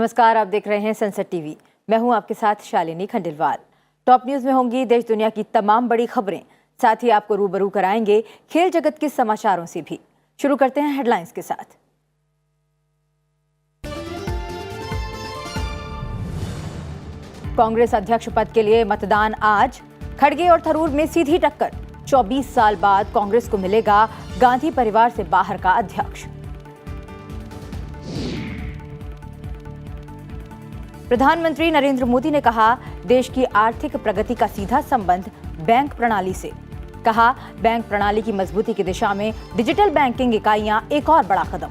नमस्कार, आप देख रहे हैं संसद टीवी। मैं हूं आपके साथ शालिनी खंडेलवाल। टॉप न्यूज में होंगी देश दुनिया की तमाम बड़ी खबरें, साथ ही आपको रूबरू कराएंगे खेल जगत के समाचारों से भी। शुरू करते हैं हेडलाइंस के साथ। कांग्रेस अध्यक्ष पद के लिए मतदान आज, खड़गे और थरूर में सीधी टक्कर। 24 साल बाद कांग्रेस को मिलेगा गांधी परिवार से बाहर का अध्यक्ष। प्रधानमंत्री नरेंद्र मोदी ने कहा, देश की आर्थिक प्रगति का सीधा संबंध बैंक प्रणाली से। कहा, बैंक प्रणाली की मजबूती की दिशा में डिजिटल बैंकिंग इकाइयां एक और बड़ा कदम।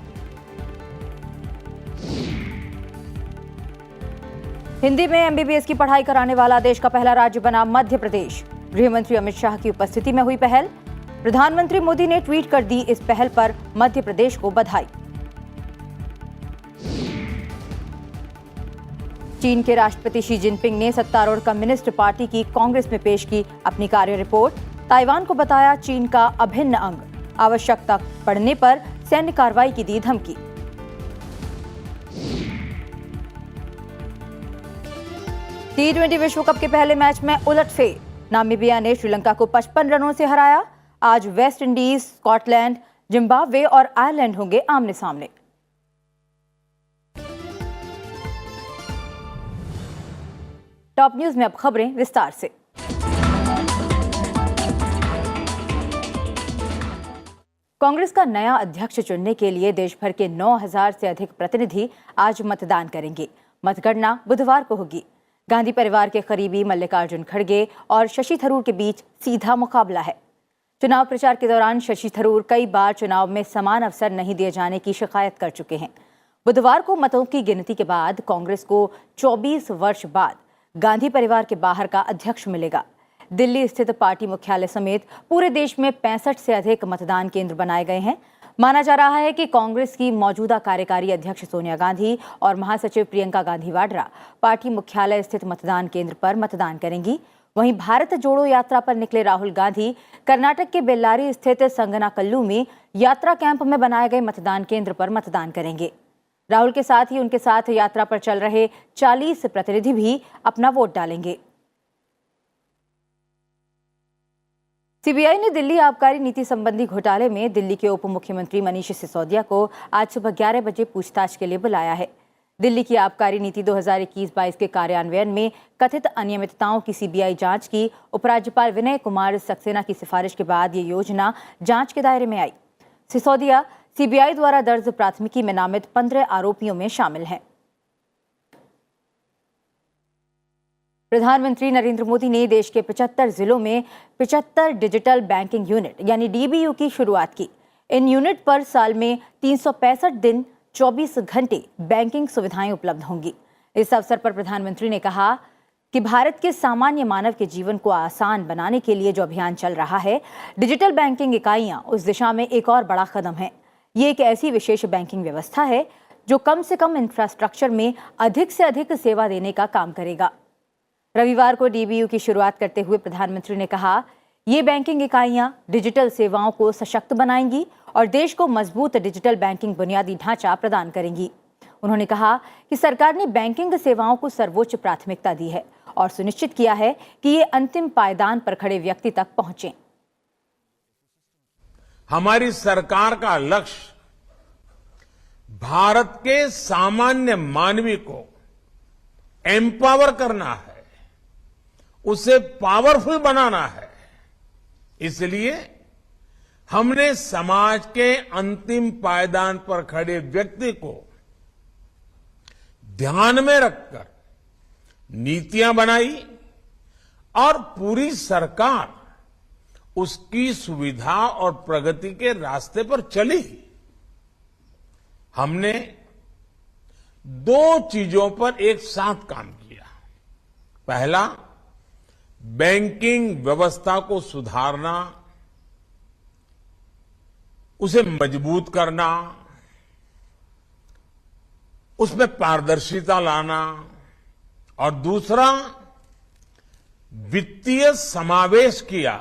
हिंदी में एमबीबीएस की पढ़ाई कराने वाला देश का पहला राज्य बना मध्य प्रदेश। गृह मंत्री अमित शाह की उपस्थिति में हुई पहल। प्रधानमंत्री मोदी ने ट्वीट कर दी इस पहल पर मध्य प्रदेश को बधाई। चीन के राष्ट्रपति शी जिनपिंग ने सत्तारूढ़ कम्युनिस्ट पार्टी की कांग्रेस में पेश की अपनी कार्य रिपोर्ट। ताइवान को बताया चीन का अभिन्न अंग। आवश्यकता पड़ने पर सैन्य कार्रवाई की दी धमकी। T20 विश्व कप के पहले मैच में उलटफेर। नामीबिया ने श्रीलंका को 55 रनों से हराया। आज वेस्ट इंडीज, स्कॉटलैंड, जिम्बाब्वे और आयरलैंड होंगे आमने सामने। टॉप न्यूज में अब खबरें विस्तार से। कांग्रेस का नया अध्यक्ष चुनने के लिए देश भर के 9,000 से अधिक प्रतिनिधि आज मतदान करेंगे। मतगणना बुधवार को होगी। गांधी परिवार के करीबी मल्लिकार्जुन खड़गे और शशि थरूर के बीच सीधा मुकाबला है। चुनाव प्रचार के दौरान शशि थरूर कई बार चुनाव में समान अवसर नहीं दिए जाने की शिकायत कर चुके हैं। बुधवार को मतों की गिनती के बाद कांग्रेस को 24 वर्ष बाद गांधी परिवार के बाहर का अध्यक्ष मिलेगा। दिल्ली स्थित पार्टी मुख्यालय समेत पूरे देश में 65 से अधिक मतदान केंद्र बनाए गए हैं। माना जा रहा है कि कांग्रेस की मौजूदा कार्यकारी अध्यक्ष सोनिया गांधी और महासचिव प्रियंका गांधी वाड्रा पार्टी मुख्यालय स्थित मतदान केंद्र पर मतदान करेंगी। वहीं भारत जोड़ो यात्रा पर निकले राहुल गांधी कर्नाटक के बेल्लारी स्थित संगनाकल्लू में यात्रा कैंप में बनाए गए मतदान केंद्र पर मतदान करेंगे। राहुल के साथ ही उनके साथ यात्रा पर चल रहे 40 प्रतिनिधि भी अपना वोट डालेंगे। सीबीआई ने दिल्ली आबकारी नीति संबंधी घोटाले में दिल्ली के उप मुख्यमंत्री मनीष सिसोदिया को आज सुबह 11 बजे पूछताछ के लिए बुलाया है। दिल्ली की आबकारी नीति 2021-22 के कार्यान्वयन में कथित अनियमितताओं की सीबीआई जांच की उपराज्यपाल विनय कुमार सक्सेना की सिफारिश के बाद ये योजना जांच के दायरे में आई। सिसोदिया सीबीआई द्वारा दर्ज प्राथमिकी में नामित 15 आरोपियों में शामिल हैं। प्रधानमंत्री नरेंद्र मोदी ने देश के 75 जिलों में 75 डिजिटल बैंकिंग यूनिट यानी डीबीयू की शुरुआत की। इन यूनिट पर साल में 365 दिन 24 घंटे बैंकिंग सुविधाएं उपलब्ध होंगी। इस अवसर पर प्रधानमंत्री ने कहा कि भारत के सामान्य मानव के जीवन को आसान बनाने के लिए जो अभियान चल रहा है, डिजिटल बैंकिंग इकाइयां उस दिशा में एक और बड़ा कदम है। ये एक ऐसी विशेष बैंकिंग व्यवस्था है जो कम से कम इंफ्रास्ट्रक्चर में अधिक से अधिक सेवा देने का काम करेगा। रविवार को डीबीयू की शुरुआत करते हुए प्रधानमंत्री ने कहा, ये बैंकिंग इकाइयां डिजिटल सेवाओं को सशक्त बनाएंगी और देश को मजबूत डिजिटल बैंकिंग बुनियादी ढांचा प्रदान करेंगी। उन्होंने कहा कि सरकार ने बैंकिंग सेवाओं को सर्वोच्च प्राथमिकता दी है और सुनिश्चित किया है कि ये अंतिम पायदान पर खड़े व्यक्ति तक पहुंचे। हमारी सरकार का लक्ष्य भारत के सामान्य मानवी को एम्पावर करना है, उसे पावरफुल बनाना है। इसलिए हमने समाज के अंतिम पायदान पर खड़े व्यक्ति को ध्यान में रखकर नीतियां बनाई और पूरी सरकार उसकी सुविधा और प्रगति के रास्ते पर चली। हमने 2 चीजों पर एक साथ काम किया। पहला, बैंकिंग व्यवस्था को सुधारना, उसे मजबूत करना, उसमें पारदर्शिता लाना, और दूसरा, वित्तीय समावेश किया,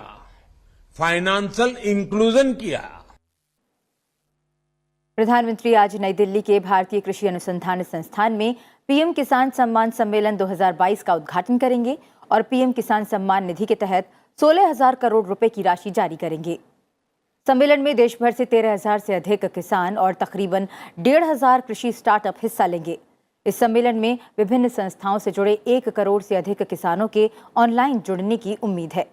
फाइनेंशियल इंक्लूजन किया। प्रधानमंत्री आज नई दिल्ली के भारतीय कृषि अनुसंधान संस्थान में पीएम किसान सम्मान सम्मेलन 2022 का उद्घाटन करेंगे और पीएम किसान सम्मान निधि के तहत 16,000 करोड़ रुपए की राशि जारी करेंगे। सम्मेलन में देश भर से 13,000 से अधिक किसान और तकरीबन 1,500 कृषि स्टार्टअप हिस्सा लेंगे। इस सम्मेलन में विभिन्न संस्थाओं से जुड़े 1 करोड़ से अधिक किसानों के ऑनलाइन जुड़ने की उम्मीद है।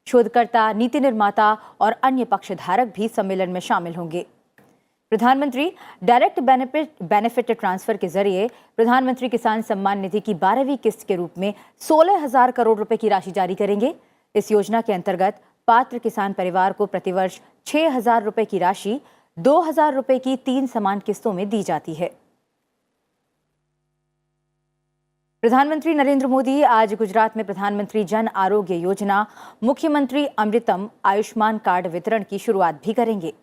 शोधकर्ता, नीति निर्माता और अन्य पक्षधारक भी सम्मेलन में शामिल होंगे। प्रधानमंत्री डायरेक्ट बेनिफिट ट्रांसफर के जरिए प्रधानमंत्री किसान सम्मान निधि की 12वीं किस्त के रूप में 16,000 करोड़ रुपए की राशि जारी करेंगे। इस योजना के अंतर्गत पात्र किसान परिवार को प्रतिवर्ष 6,000 रुपए की राशि 2,000 रुपए की 3 समान किस्तों में दी जाती है। प्रधानमंत्री नरेंद्र मोदी आज गुजरात में प्रधानमंत्री जन आरोग्य योजना मुख्यमंत्री अमृतम आयुष्मान कार्ड वितरण की शुरुआत भी करेंगे।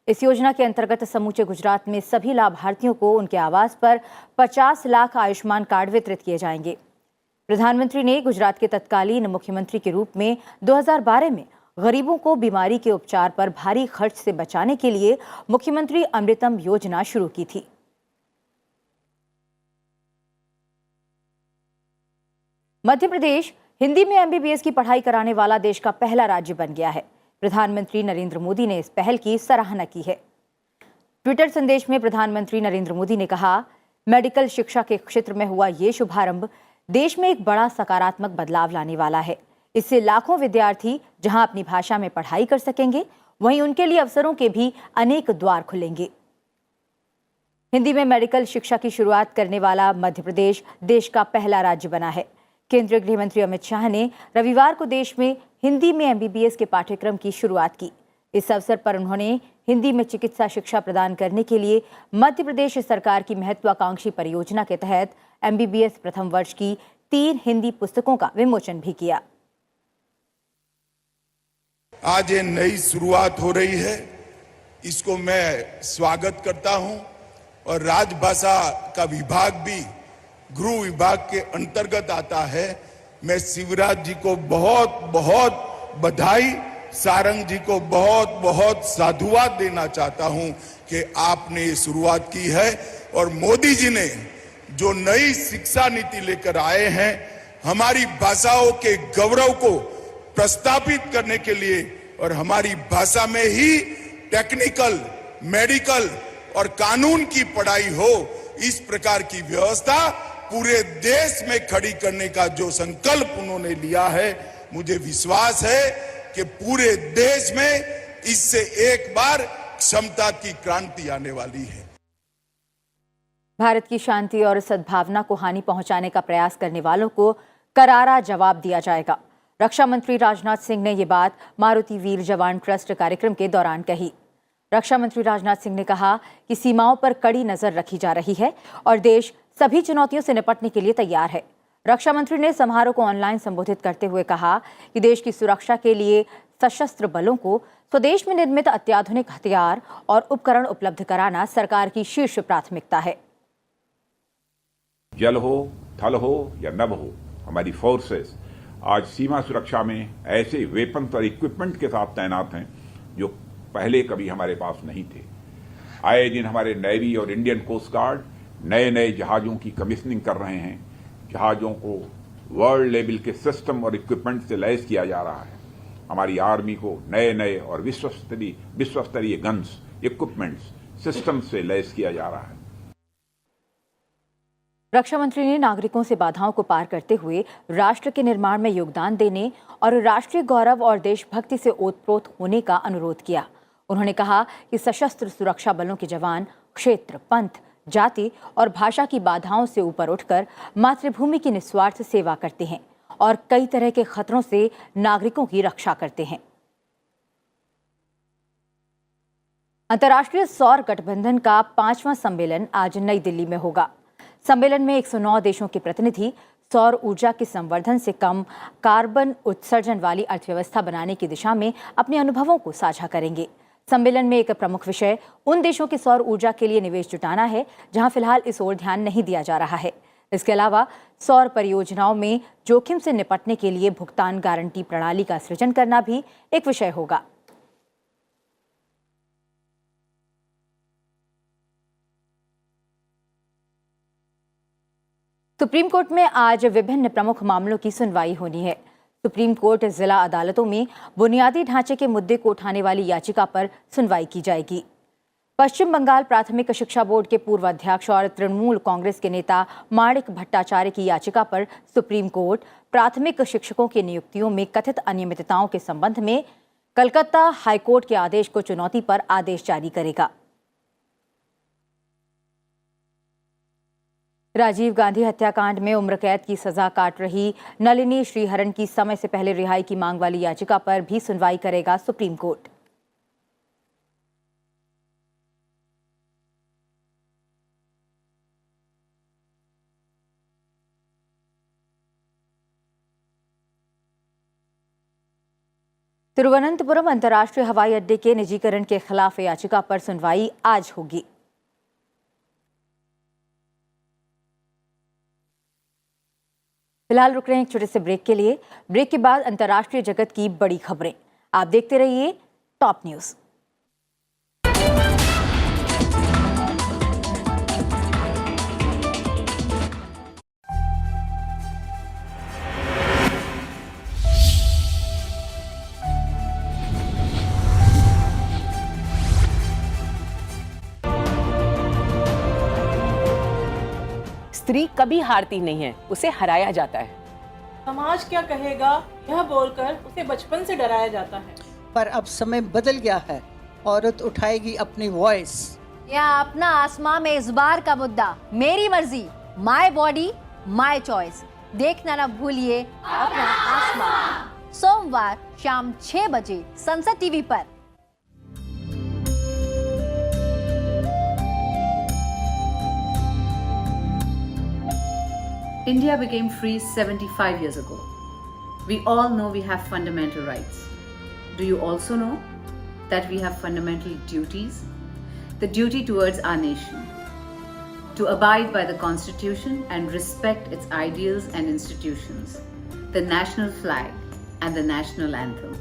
इस योजना के अंतर्गत समूचे गुजरात में सभी लाभार्थियों को उनके आवास पर 50 लाख आयुष्मान कार्ड वितरित किए जाएंगे। प्रधानमंत्री ने गुजरात के तत्कालीन मुख्यमंत्री के रूप में 2012 में गरीबों को बीमारी के उपचार पर भारी खर्च से बचाने के लिए मुख्यमंत्री अमृतम योजना शुरू की थी। मध्य प्रदेश हिंदी में एमबीबीएस की पढ़ाई कराने वाला देश का पहला राज्य बन गया है। प्रधानमंत्री नरेंद्र मोदी ने इस पहल की सराहना की है। ट्विटर संदेश में प्रधानमंत्री नरेंद्र मोदी ने कहा, मेडिकल शिक्षा के क्षेत्र में हुआ ये शुभारंभ देश में एक बड़ा सकारात्मक बदलाव लाने वाला है। इससे लाखों विद्यार्थी जहां अपनी भाषा में पढ़ाई कर सकेंगे, वहीं उनके लिए अवसरों के भी अनेक द्वार खुलेंगे। हिंदी में मेडिकल शिक्षा की शुरुआत करने वाला मध्य प्रदेश देश का पहला राज्य बना है। केंद्रीय गृह मंत्री अमित शाह ने रविवार को देश में हिंदी में एमबीबीएस के पाठ्यक्रम की शुरुआत की। इस अवसर पर उन्होंने हिंदी में चिकित्सा शिक्षा प्रदान करने के लिए मध्य प्रदेश सरकार की महत्वाकांक्षी परियोजना के तहत एमबीबीएस प्रथम वर्ष की 3 हिंदी पुस्तकों का विमोचन भी किया। आज ये नई शुरुआत हो रही है, इसको मैं स्वागत करता हूं और राजभाषा का विभाग भी गृह विभाग के अंतर्गत आता है। मैं शिवराज जी को बहुत बहुत बधाई, सारंग जी को बहुत बहुत साधुवाद देना चाहता हूं कि आपने ये शुरुआत की है और मोदी जी ने जो नई शिक्षा नीति लेकर आए हैं, हमारी भाषाओं के गौरव को प्रस्थापित करने के लिए और हमारी भाषा में ही टेक्निकल, मेडिकल और कानून की पढ़ाई हो, इस प्रकार की व्यवस्था पूरे देश में खड़ी करने का जो संकल्प उन्होंने लिया है, मुझे विश्वास है कि पूरे देश में इससे एक बार क्षमता की क्रांति आने वाली है। भारत की शांति और सद्भावना को हानि पहुंचाने का प्रयास करने वालों को करारा जवाब दिया जाएगा। रक्षा मंत्री राजनाथ सिंह ने ये बात मारुति वीर जवान ट्रस्ट कार्यक्रम के दौरान कही। रक्षा मंत्री राजनाथ सिंह ने कहा कि सीमाओं पर कड़ी नजर रखी जा रही है और देश सभी चुनौतियों से निपटने के लिए तैयार है। रक्षा मंत्री ने समारोह को ऑनलाइन संबोधित करते हुए कहा कि देश की सुरक्षा के लिए सशस्त्र बलों को स्वदेश में निर्मित अत्याधुनिक हथियार और उपकरण उपलब्ध कराना सरकार की शीर्ष प्राथमिकता है। जल हो, थल हो या नभ हो, हमारी फोर्सेस आज सीमा सुरक्षा में ऐसे वेपन्स और इक्विपमेंट के साथ तैनात हैं जो पहले कभी हमारे पास नहीं थे। आए दिन हमारे नेवी और इंडियन कोस्ट गार्ड नए नए जहाजों की कमीशनिंग कर रहे हैं। जहाजों को वर्ल्ड लेवल के सिस्टम और इक्विपमेंट से लैस किया जा रहा है। हमारी आर्मी को नए नए और विश्वस्तरीय गन्स, इक्विपमेंट्स, सिस्टम से लैस किया जा रहा है। रक्षा मंत्री ने नागरिकों से बाधाओं को पार करते हुए राष्ट्र के निर्माण में योगदान देने और राष्ट्रीय गौरव और देशभक्ति से ओतप्रोत होने का अनुरोध किया। उन्होंने कहा कि सशस्त्र सुरक्षा बलों के जवान क्षेत्र, पंथ, जाति और भाषा की बाधाओं से ऊपर उठकर मातृभूमि की निस्वार्थ सेवा करते हैं और कई तरह के खतरों से नागरिकों की रक्षा करते हैं। अंतर्राष्ट्रीय सौर गठबंधन का 5वां सम्मेलन आज नई दिल्ली में होगा। सम्मेलन में 109 देशों के प्रतिनिधि सौर ऊर्जा के संवर्धन से कम कार्बन उत्सर्जन वाली अर्थव्यवस्था बनाने की दिशा में अपने अनुभवों को साझा करेंगे। सम्मेलन में एक प्रमुख विषय उन देशों के सौर ऊर्जा के लिए निवेश जुटाना है जहां फिलहाल इस ओर ध्यान नहीं दिया जा रहा है। इसके अलावा सौर परियोजनाओं में जोखिम से निपटने के लिए भुगतान गारंटी प्रणाली का सृजन करना भी एक विषय होगा। सुप्रीम कोर्ट में आज विभिन्न प्रमुख मामलों की सुनवाई होनी है। सुप्रीम कोर्ट जिला अदालतों में बुनियादी ढांचे के मुद्दे को उठाने वाली याचिका पर सुनवाई की जाएगी। पश्चिम बंगाल प्राथमिक शिक्षा बोर्ड के पूर्व अध्यक्ष और तृणमूल कांग्रेस के नेता माणिक भट्टाचार्य की याचिका पर सुप्रीम कोर्ट प्राथमिक शिक्षकों की नियुक्तियों में कथित अनियमितताओं के संबंध में कलकत्ता हाईकोर्ट के आदेश को चुनौती पर आदेश जारी करेगा। राजीव गांधी हत्याकांड में उम्र कैद की सजा काट रही नलिनी श्रीहरन की समय से पहले रिहाई की मांग वाली याचिका पर भी सुनवाई करेगा सुप्रीम कोर्ट। तिरुवनंतपुरम अंतर्राष्ट्रीय हवाई अड्डे के निजीकरण के खिलाफ याचिका पर सुनवाई आज होगी। फिलहाल रुक रहे हैं एक छोटे से ब्रेक के लिए। ब्रेक के बाद अंतर्राष्ट्रीय जगत की बड़ी खबरें आप देखते रहिए टॉप न्यूज। स्त्री कभी हारती नहीं है, उसे हराया जाता है। समाज क्या कहेगा यह बोलकर उसे बचपन से डराया जाता है। पर अब समय बदल गया है, औरत उठाएगी अपनी वॉइस। यहाँ अपना आसमां में इस बार का मुद्दा मेरी मर्जी, माय बॉडी माय चॉइस। देखना ना भूलिए अपना आसमां, सोमवार शाम 6 बजे संसद टीवी पर। India became free 75 years ago. We all know we have fundamental rights. Do you also know that we have fundamental duties? The duty towards our nation, to abide by the Constitution and respect its ideals and institutions, the national flag and the national anthem.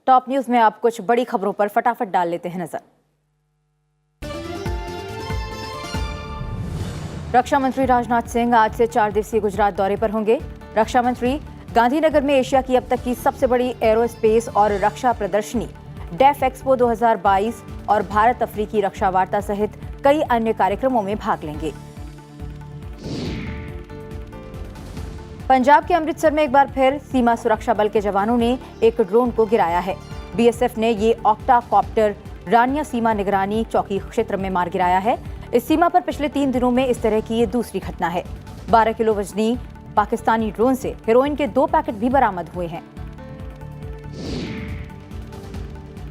Top news में आप कुछ बड़ी खबरों पर फटाफट डाल लेते हैं नजर। रक्षा मंत्री राजनाथ सिंह आज से 4 दिवसीय गुजरात दौरे पर होंगे। रक्षा मंत्री गांधीनगर में एशिया की अब तक की सबसे बड़ी एरोस्पेस और रक्षा प्रदर्शनी डेफ एक्सपो 2022 और भारत अफ्रीकी रक्षा वार्ता सहित कई अन्य कार्यक्रमों में भाग लेंगे। पंजाब के अमृतसर में एक बार फिर सीमा सुरक्षा बल के जवानों ने एक ड्रोन को गिराया है। बीएसएफ ने ये ऑक्टाकॉप्टर रानिया सीमा निगरानी चौकी क्षेत्र में मार गिराया है। इस सीमा पर पिछले 3 दिनों में इस तरह की ये दूसरी घटना है। 12 किलो वजनी पाकिस्तानी ड्रोन से हेरोइन के 2 पैकेट भी बरामद हुए हैं।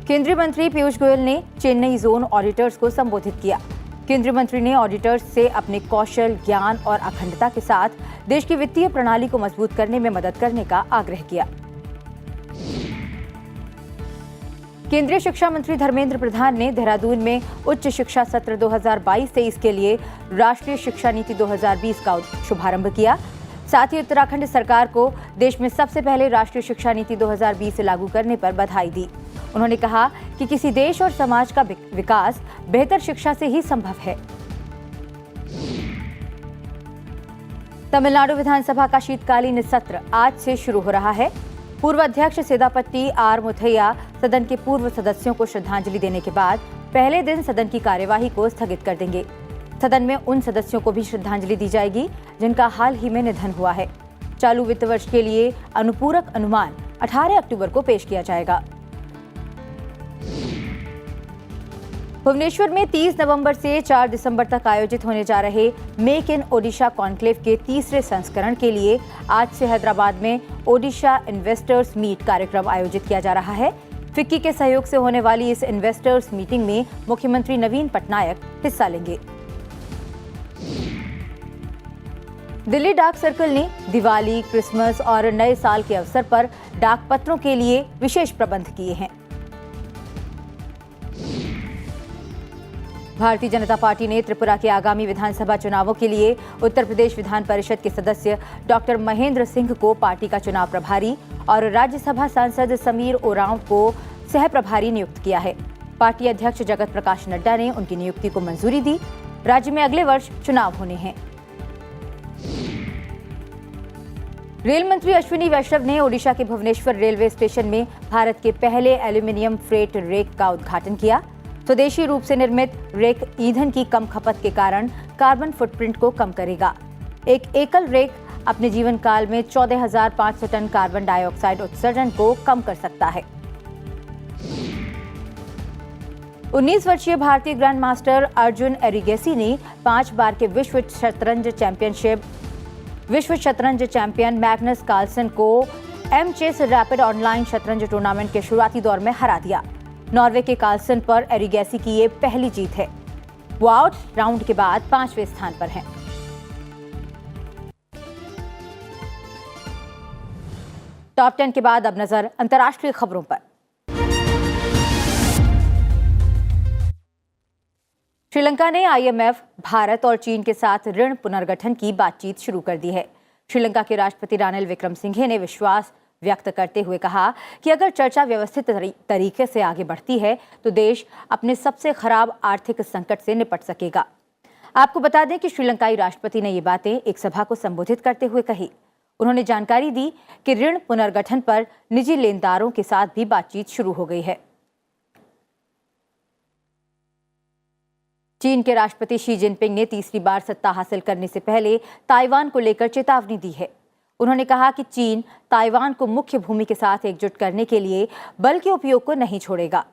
केंद्रीय मंत्री पीयूष गोयल ने चेन्नई जोन ऑडिटर्स को संबोधित किया। केंद्रीय मंत्री ने ऑडिटर्स से अपने कौशल, ज्ञान और अखंडता के साथ देश की वित्तीय प्रणाली को मजबूत करने में मदद करने का आग्रह किया। केंद्रीय शिक्षा मंत्री धर्मेंद्र प्रधान ने देहरादून में उच्च शिक्षा सत्र 2022-23 के लिए राष्ट्रीय शिक्षा नीति 2020 का शुभारंभ किया। साथ ही उत्तराखंड सरकार को देश में सबसे पहले राष्ट्रीय शिक्षा नीति 2020 लागू करने पर बधाई दी। उन्होंने कहा कि किसी देश और समाज का विकास बेहतर शिक्षा से ही संभव है। तमिलनाडु विधानसभा का शीतकालीन सत्र आज से शुरू हो रहा है। पूर्व अध्यक्ष सेदापति आर मुथैया सदन के पूर्व सदस्यों को श्रद्धांजलि देने के बाद पहले दिन सदन की कार्यवाही को स्थगित कर देंगे। सदन में उन सदस्यों को भी श्रद्धांजलि दी जाएगी जिनका हाल ही में निधन हुआ है। चालू वित्त वर्ष के लिए अनुपूरक अनुमान 18 अक्टूबर को पेश किया जाएगा। भुवनेश्वर में 30 नवंबर से 4 दिसंबर तक आयोजित होने जा रहे मेक इन ओडिशा कॉन्क्लेव के तीसरे संस्करण के लिए आज से हैदराबाद में ओडिशा इन्वेस्टर्स मीट कार्यक्रम आयोजित किया जा रहा है। फिक्की के सहयोग से होने वाली इस इन्वेस्टर्स मीटिंग में मुख्यमंत्री नवीन पटनायक हिस्सा लेंगे। दिल्ली डाक सर्कल ने दिवाली, क्रिसमस और नए साल के अवसर पर डाक पत्रों के लिए विशेष प्रबंध किए हैं। भारतीय जनता पार्टी ने त्रिपुरा के आगामी विधानसभा चुनावों के लिए उत्तर प्रदेश विधान परिषद के सदस्य डॉक्टर महेंद्र सिंह को पार्टी का चुनाव प्रभारी और राज्यसभा सांसद समीर ओरांव को सह प्रभारी नियुक्त किया है। पार्टी अध्यक्ष जगत प्रकाश नड्डा ने उनकी नियुक्ति को मंजूरी दी। राज्य में अगले वर्ष चुनाव होने हैं। रेल मंत्री अश्विनी वैष्णव ने ओडिशा के भुवनेश्वर रेलवे स्टेशन में भारत के पहले एल्यूमीनियम फ्रेट रेक का उद्घाटन किया। स्वदेशी रूप से निर्मित रेक ईंधन की कम खपत के कारण कार्बन फुटप्रिंट को कम करेगा। एक एकल रेक अपने जीवन काल में 14,500 टन कार्बन डाइऑक्साइड उत्सर्जन को कम कर सकता है। 19 वर्षीय भारतीय ग्रैंड मास्टर अर्जुन एरिगेसी ने 5 बार के विश्व शतरंज चैंपियन मैग्नस कार्लसन को एम-चेस रैपिड ऑनलाइन शतरंज टूर्नामेंट के शुरुआती दौर में हरा दिया। नॉर्वे के कार्लसन पर एरिगेसी की ये पहली जीत है। वो आउट राउंड के बाद 5वें स्थान पर हैं। टॉप 10 के बाद अब नजर अंतर्राष्ट्रीय खबरों पर। श्रीलंका ने आईएमएफ, भारत और चीन के साथ ऋण पुनर्गठन की बातचीत शुरू कर दी है। श्रीलंका के राष्ट्रपति रानिल विक्रमसिंघे ने विश्वास व्यक्त करते हुए कहा कि अगर चर्चा व्यवस्थित तरीके से आगे बढ़ती है तो देश अपने सबसे खराब आर्थिक संकट से निपट सकेगा। आपको बता दें कि श्रीलंकाई राष्ट्रपति ने ये बातें एक सभा को संबोधित करते हुए कही। उन्होंने जानकारी दी कि ऋण पुनर्गठन पर निजी लेनदारों के साथ भी बातचीत शुरू हो गई है। चीन के राष्ट्रपति शी जिनपिंग ने तीसरी बार सत्ता हासिल करने से पहले ताइवान को लेकर चेतावनी दी है। उन्होंने कहा कि चीन ताइवान को मुख्य भूमि के साथ एकजुट करने के लिए बल के उपयोग को नहीं छोड़ेगा।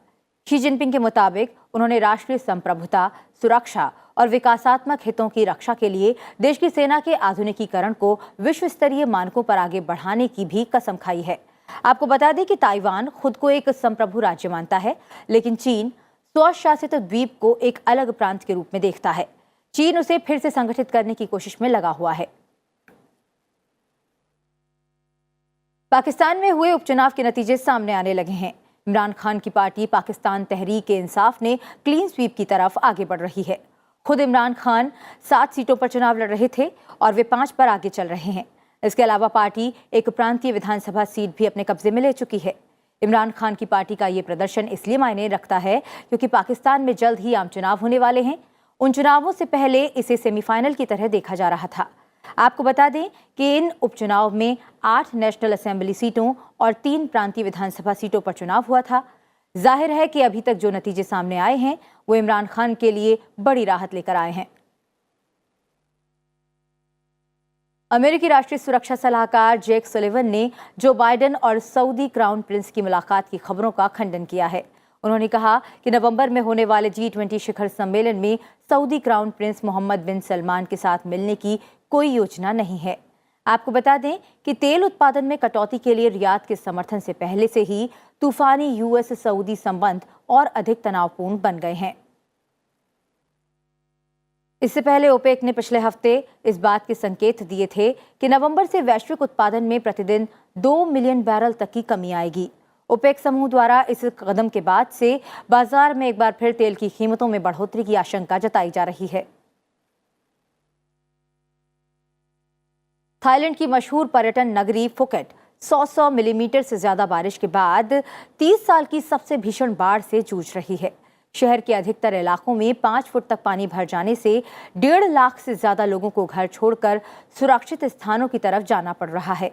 शी जिनपिंग के मुताबिक उन्होंने राष्ट्रीय संप्रभुता, सुरक्षा और विकासात्मक हितों की रक्षा के लिए देश की सेना के आधुनिकीकरण को विश्व स्तरीय मानकों पर आगे बढ़ाने की भी कसम खाई है। आपको बता दें कि ताइवान खुद को एक संप्रभु राज्य मानता है, लेकिन चीन स्वशासित द्वीप को एक अलग प्रांत के रूप में देखता है। चीन उसे फिर से संगठित करने की कोशिश में लगा हुआ है। पाकिस्तान में हुए उपचुनाव के नतीजे सामने आने लगे हैं। इमरान खान की पार्टी पाकिस्तान तहरीक-ए-इंसाफ ने क्लीन स्वीप की तरफ आगे बढ़ रही है। खुद इमरान खान 7 सीटों पर चुनाव लड़ रहे थे और वे 5 पर आगे चल रहे हैं। इसके अलावा पार्टी एक प्रांतीय विधानसभा सीट भी अपने कब्जे में ले चुकी है। इमरान खान की पार्टी का ये प्रदर्शन इसलिए मायने रखता है क्योंकि पाकिस्तान में जल्द ही आम चुनाव होने वाले हैं। उन चुनावों से पहले इसे सेमीफाइनल की तरह देखा जा रहा था। आपको बता दें कि इन उपचुनाव में 8 नेशनल असेंबली सीटों और 3 प्रांतीय विधानसभा सीटों पर चुनाव हुआ था। जाहिर है कि अभी तक जो नतीजे सामने आए हैं वो इमरान खान के लिए बड़ी राहत लेकर आए हैं। अमेरिकी राष्ट्रीय सुरक्षा सलाहकार जेक सुलिवन ने जो बाइडेन और सऊदी क्राउन प्रिंस की मुलाकात की खबरों का खंडन किया है। उन्होंने कहा कि नवंबर में होने वाले G20 शिखर सम्मेलन में सऊदी क्राउन प्रिंस मोहम्मद बिन सलमान के साथ मिलने की कोई योजना नहीं है। आपको बता दें कि तेल उत्पादन में कटौती के लिए रियाद के समर्थन से पहले से ही तूफानी यूएस सऊदी संबंध और अधिक तनावपूर्ण बन गए हैं। इससे पहले ओपेक ने पिछले हफ्ते इस बात के संकेत दिए थे कि नवंबर से वैश्विक उत्पादन में प्रतिदिन 2 मिलियन बैरल तक की कमी आएगी। ओपेक समूह द्वारा इस कदम के बाद से बाजार में एक बार फिर तेल की कीमतों में बढ़ोतरी की आशंका जताई जा रही है। थाईलैंड की मशहूर पर्यटन नगरी फुकेट 100 मिलीमीटर से ज्यादा बारिश के बाद 30 साल की सबसे भीषण बाढ़ से जूझ रही है। शहर के अधिकतर इलाकों में 5 फुट तक पानी भर जाने से 1.5 लाख से ज्यादा लोगों को घर छोड़कर सुरक्षित स्थानों की तरफ जाना पड़ रहा है।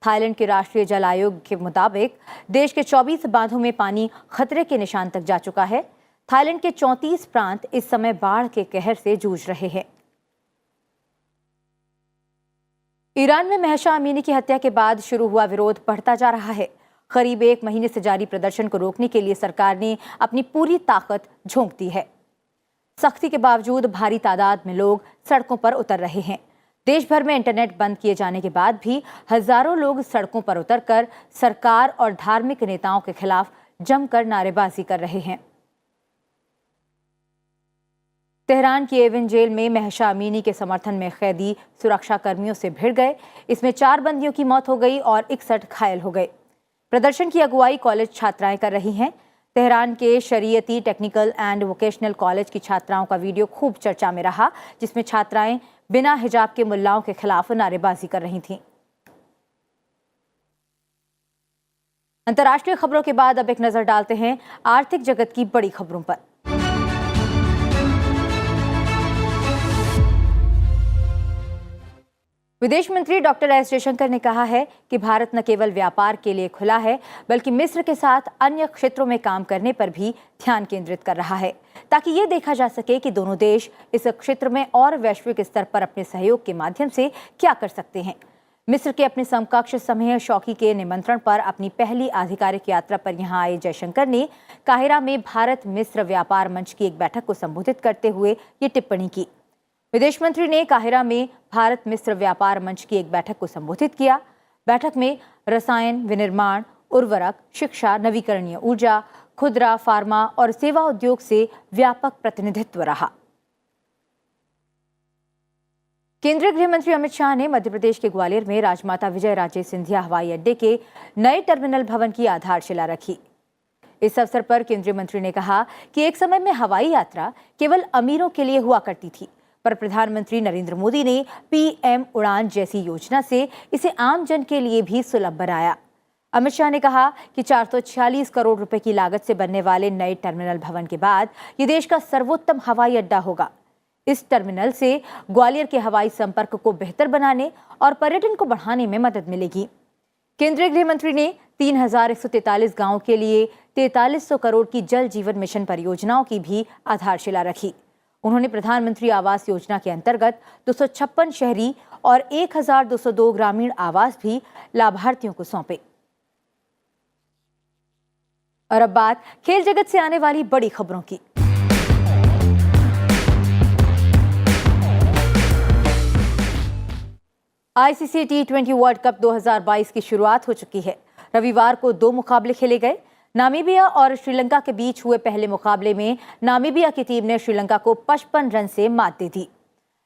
थाईलैंड के राष्ट्रीय जल आयोग के मुताबिक देश के 24 बांधों में पानी खतरे के निशान तक जा चुका है। थाईलैंड के 34 प्रांत इस समय बाढ़ के कहर से जूझ रहे हैं। ईरान में महसा अमीनी की हत्या के बाद शुरू हुआ विरोध बढ़ता जा रहा है। करीब 1 महीने से जारी प्रदर्शन को रोकने के लिए सरकार ने अपनी पूरी ताकत झोंक दी है। सख्ती के बावजूद भारी तादाद में लोग सड़कों पर उतर रहे हैं। देश भर में इंटरनेट बंद किए जाने के बाद भी हजारों लोग सड़कों पर उतरकर सरकार और धार्मिक नेताओं के खिलाफ जमकर नारेबाजी कर रहे हैं। तेहरान की एविन जेल में महशा अमीनी के समर्थन में कैदी सुरक्षा कर्मियों से भिड़ गए। इसमें 4 बंदियों की मौत हो गई और 61 घायल हो गए। प्रदर्शन की अगुवाई कॉलेज छात्राएं कर रही हैं। तेहरान के शरीयती टेक्निकल एंड वोकेशनल कॉलेज की छात्राओं का वीडियो खूब चर्चा में रहा, जिसमें छात्राएं बिना हिजाब के मुल्लाओं के खिलाफ नारेबाजी कर रही थीं। अंतर्राष्ट्रीय खबरों के बाद अब एक नजर डालते हैं आर्थिक जगत की बड़ी खबरों पर। विदेश मंत्री डॉक्टर एस जयशंकर ने कहा है कि भारत न केवल व्यापार के लिए खुला है, बल्कि मिस्र के साथ अन्य क्षेत्रों में काम करने पर भी ध्यान केंद्रित कर रहा है, ताकि ये देखा जा सके कि दोनों देश इस क्षेत्र में और वैश्विक स्तर पर अपने सहयोग के माध्यम से क्या कर सकते हैं। मिस्र के अपने समकक्ष समीह शौकी के निमंत्रण पर अपनी पहली आधिकारिक यात्रा पर यहां आए जयशंकर ने काहिरा में भारत मिस्र व्यापार मंच की एक बैठक को संबोधित करते हुए ये टिप्पणी की। विदेश मंत्री ने काहिरा में भारत मिस्र व्यापार मंच की एक बैठक को संबोधित किया। बैठक में रसायन, विनिर्माण, उर्वरक, शिक्षा, नवीकरणीय ऊर्जा, खुदरा, फार्मा और सेवा उद्योग से व्यापक प्रतिनिधित्व रहा। केंद्रीय गृह मंत्री अमित शाह ने मध्य प्रदेश के ग्वालियर में राजमाता विजय राजे सिंधिया हवाई अड्डे के नए टर्मिनल भवन की आधारशिला रखी। इस अवसर पर केंद्रीय मंत्री ने कहा कि एक समय में हवाई यात्रा केवल अमीरों के लिए हुआ करती थी, पर प्रधानमंत्री नरेंद्र मोदी ने पीएम उड़ान जैसी योजना से इसे आम जन के लिए भी सुलभ बनाया। अमित शाह ने कहा कि 446 करोड़ रुपए की लागत से बनने वाले नए टर्मिनल भवन के बाद ये देश का सर्वोत्तम हवाई अड्डा होगा। इस टर्मिनल से ग्वालियर के हवाई संपर्क को बेहतर बनाने और पर्यटन को बढ़ाने में मदद मिलेगी। केंद्रीय गृह मंत्री ने 3143 गांवों के लिए 4300 करोड़ की जल जीवन मिशन परियोजनाओं की भी आधारशिला रखी। उन्होंने प्रधानमंत्री आवास योजना के अंतर्गत 256 शहरी और 1202 ग्रामीण आवास भी लाभार्थियों को सौंपे। और अब बात खेल जगत से आने वाली बड़ी खबरों की। आईसीसी T20 वर्ल्ड कप 2022 की शुरुआत हो चुकी है। रविवार को 2 मुकाबले खेले गए। नामीबिया और श्रीलंका के बीच हुए पहले मुकाबले में नामीबिया की टीम ने श्रीलंका को 55 रन से मात दे दी।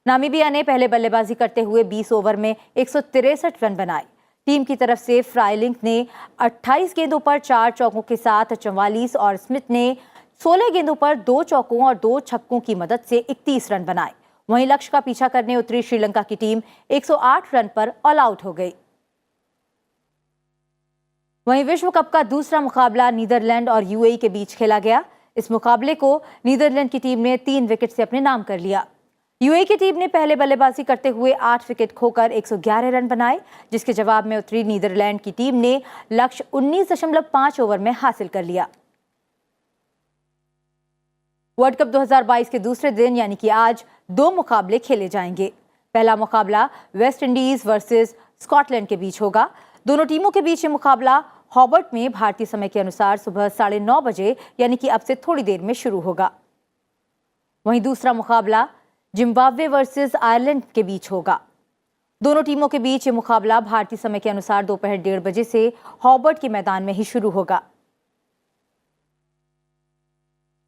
नामीबिया ने पहले बल्लेबाजी करते हुए 20 ओवर में 163 रन बनाए। टीम की तरफ से फ्राइलिंग ने 28 गेंदों पर 4 चौकों के साथ 44 और स्मिथ ने 16 गेंदों पर 2 चौकों और 2 छक्कों की मदद से 31 रन बनाए। वहीं लक्ष्य का पीछा करने उतरी श्रीलंका की टीम 108 रन पर ऑल आउट हो गई। वहीं विश्व कप का दूसरा मुकाबला नीदरलैंड और यूएई के बीच खेला गया। इस मुकाबले को नीदरलैंड की टीम ने 3 विकेट से अपने नाम कर लिया। यूएई की टीम ने पहले बल्लेबाजी करते हुए 8 विकेट खोकर 111 रन बनाए, जिसके जवाब में उतरी नीदरलैंड की टीम ने लक्ष्य 19.5 ओवर में हासिल कर लिया। वर्ल्ड कप 2022 के दूसरे दिन यानी कि आज 2 मुकाबले खेले जाएंगे। पहला मुकाबला वेस्ट इंडीज वर्सेस स्कॉटलैंड के बीच होगा। दोनों टीमों के बीच ये मुकाबला हॉबर्ट में भारतीय समय के अनुसार सुबह 9:30 बजे यानी कि अब से थोड़ी देर में शुरू होगा। वहीं दूसरा मुकाबला जिम्बाब्वे वर्सेस आयरलैंड के बीच होगा। दोनों टीमों के बीच ये मुकाबला भारतीय समय के अनुसार दोपहर 1:30 बजे से हॉबर्ट के मैदान में ही शुरू होगा।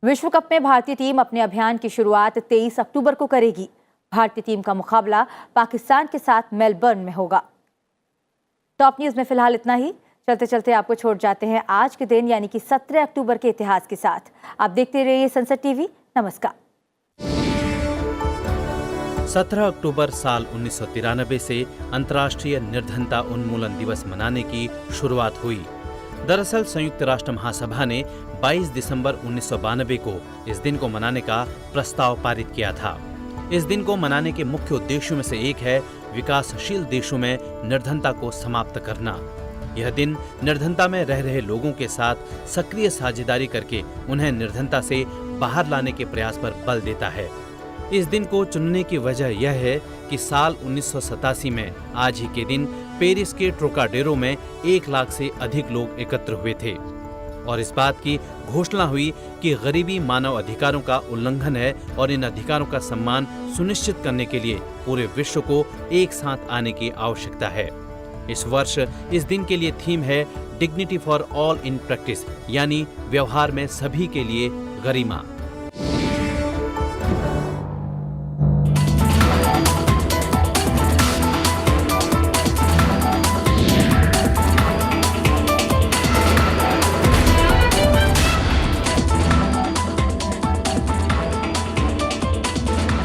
विश्व कप में भारतीय टीम अपने अभियान की शुरुआत 23 अक्टूबर को करेगी। भारतीय टीम का मुकाबला पाकिस्तान के साथ मेलबर्न में होगा। टॉप न्यूज में फिलहाल इतना ही। चलते चलते आपको छोड़ जाते हैं आज के दिन यानी कि 17 अक्टूबर के इतिहास के साथ। आप देखते रहिए संसद टीवी। नमस्कार। 17 अक्टूबर साल 1993 से अंतर्राष्ट्रीय निर्धनता उन्मूलन दिवस मनाने की शुरुआत हुई। दरअसल संयुक्त राष्ट्र महासभा ने 22 दिसंबर 1992 को इस दिन को मनाने का प्रस्ताव पारित किया था। इस दिन को मनाने के मुख्य उद्देश्यों में से एक है विकासशील देशों में निर्धनता को समाप्त करना। यह दिन निर्धनता में रह रहे लोगों के साथ सक्रिय साझेदारी करके उन्हें निर्धनता से बाहर लाने के प्रयास पर बल देता है। इस दिन को चुनने की वजह यह है कि साल 1987 में आज ही के दिन पेरिस के ट्रोकाडेरो में 1 लाख से अधिक लोग एकत्र हुए थे और इस बात की घोषणा हुई कि गरीबी मानव अधिकारों का उल्लंघन है और इन अधिकारों का सम्मान सुनिश्चित करने के लिए पूरे विश्व को एक साथ आने की आवश्यकता है। इस वर्ष इस दिन के लिए थीम है dignity for all in practice, यानी व्यवहार में सभी के लिए गरिमा।